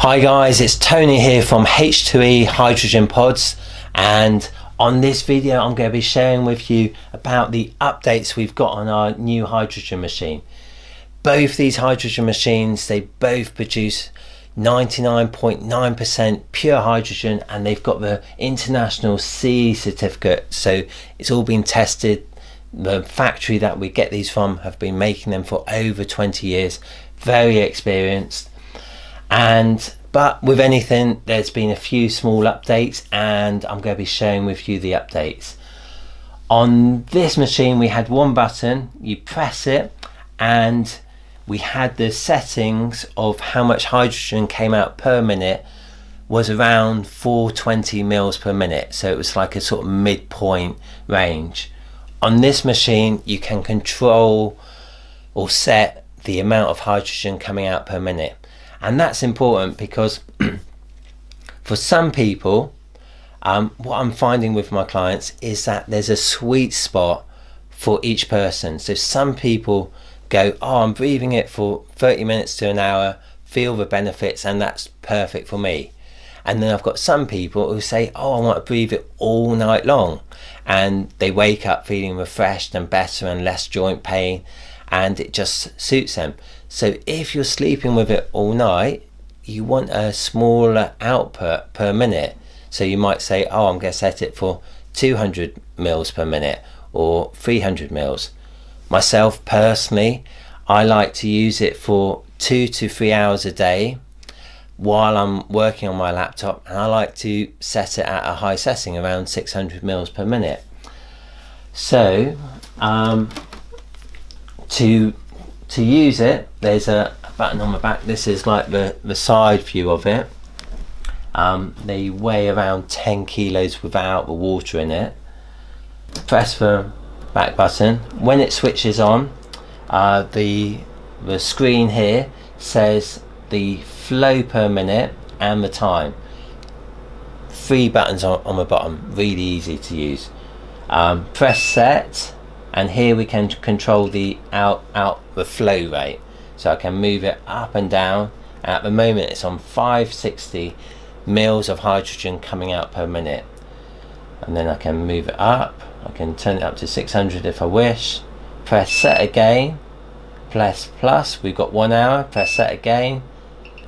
Hi guys, it's Tony here from H2E Hydrogen Pods, and on this video I'm going to be sharing with you about the updates we've got on our new hydrogen machine. Both these hydrogen machines, they both produce 99.9% pure hydrogen, and they've got the international CE certificate, so it's all been tested. The factory that we get these from have been making them for over 20 years, very experienced. But with anything, there's been a few small updates, and I'm going to be sharing with you the updates. On this machine we had one button, you press it, and we had the settings of how much hydrogen came out per minute was around 420 mils per minute, so it was like a sort of midpoint range. On this machine you can control or set the amount of hydrogen coming out per minute. And that's important because for some people, what I'm finding with my clients is that there's a sweet spot for each person. So some people go, oh, I'm breathing it for 30 minutes to an hour, feel the benefits, and that's perfect for me. And then I've got some people who say, oh, I want to breathe it all night long, and they wake up feeling refreshed and better and less joint pain, and it just suits them. So if you're sleeping with it all night, you want a smaller output per minute. So you might say, oh, I'm going to set it for 200 mils per minute or 300 mils. Myself personally, I like to use it for 2 to 3 hours a day while I'm working on my laptop, and I like to set it at a high setting around 600 mils per minute. So to use it, there's a button on the back. This is like the side view of it. They weigh around 10 kilos without the water in it. Press the back button. When it switches on, the screen here says the flow per minute and the time. 3 buttons on the bottom, really easy to use. Press set, and here we can control the the flow rate, so I can move it up and down, and at the moment it's on 560 mils of hydrogen coming out per minute. And then I can move it up, I can turn it up to 600 if I wish. Press set again, press plus, we've got 1 hour. Press set again,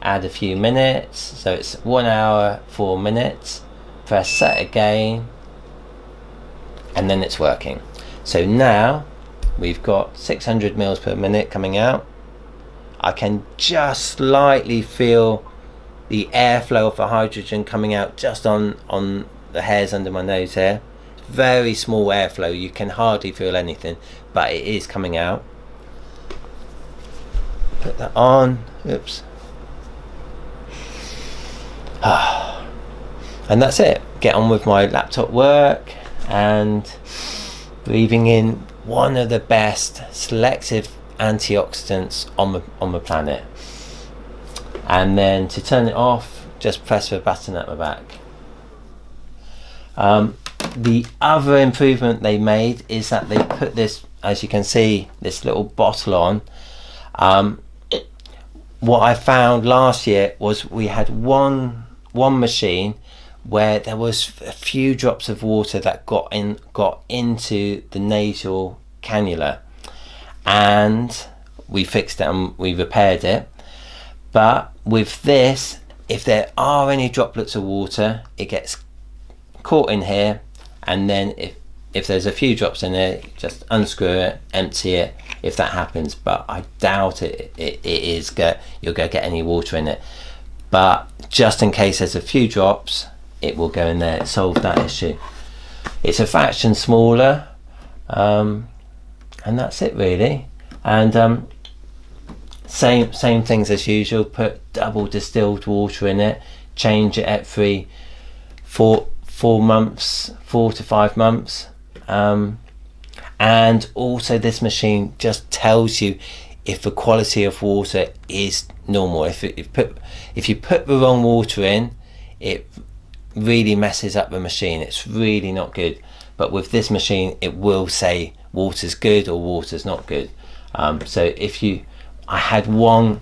add a few minutes, so it's 1 hour 4 minutes. Press set again, and then it's working. So now we've got 600 mils per minute coming out. I can just slightly feel the airflow of the hydrogen coming out just on the hairs under my nose here. Very small airflow, you can hardly feel anything, but it is coming out. Put that on, oops. And that's it. Get on with my laptop work and breathing in one of the best selective antioxidants on the planet. And then to turn it off, just press the button at the back. The other improvement they made is that they put this, as you can see, this little bottle on. What I found last year was we had one machine where there was a few drops of water that got into the nasal cannula, and we fixed it and we repaired it. But with this, if there are any droplets of water, it gets caught in here, and then if there's a few drops in there, just unscrew it, empty it if that happens. But I doubt you're going to get any water in it. But just in case there's a few drops, it will go in there. It solved that issue. It's a fraction smaller, and that's it really. And same things as usual. Put double distilled water in it. Change it at 4 to 5 months. And also this machine just tells you if the quality of water is normal. If you put the wrong water in, it really messes up the machine. It's really not good. But with this machine, it will say water's good or water's not good. So I had one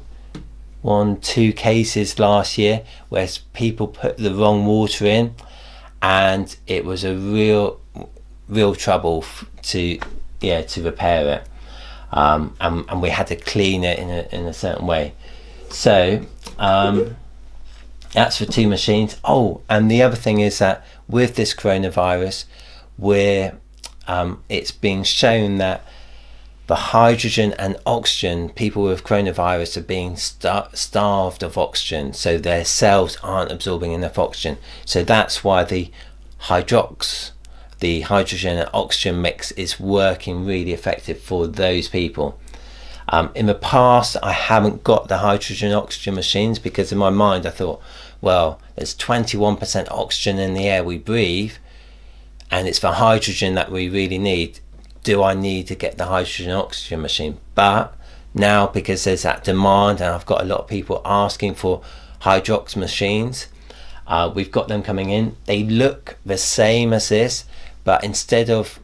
two cases last year where people put the wrong water in, and it was a real trouble to repair it, and we had to clean it in a certain way. So that's for 2 machines. Oh, and the other thing is that with this coronavirus, where it's being shown that the hydrogen and oxygen, people with coronavirus are being starved of oxygen, so their cells aren't absorbing enough oxygen. So that's why the hydrogen and oxygen mix is working really effective for those people. In the past, I haven't got the hydrogen oxygen machines because in my mind I thought, well, there's 21% oxygen in the air we breathe, and it's the hydrogen that we really need. Do I need to get the hydrogen oxygen machine? But now, because there's that demand and I've got a lot of people asking for hydrox machines, we've got them coming in. They look the same as this, but instead of,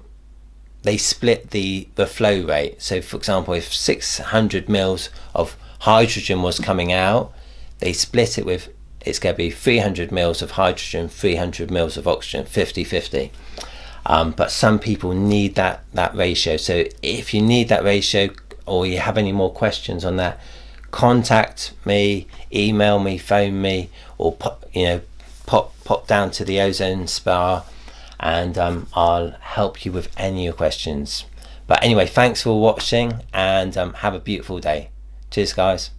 they split the flow rate. So for example, if 600 mils of hydrogen was coming out, they split it with, it's going to be 300 mils of hydrogen, 300 mils of oxygen, 50-50. But some people need that ratio. So if you need that ratio, or you have any more questions on that, contact me, email me, phone me, or pop down to the Ozone Spa, and I'll help you with any of your questions. But anyway, thanks for watching, and have a beautiful day. Cheers, guys.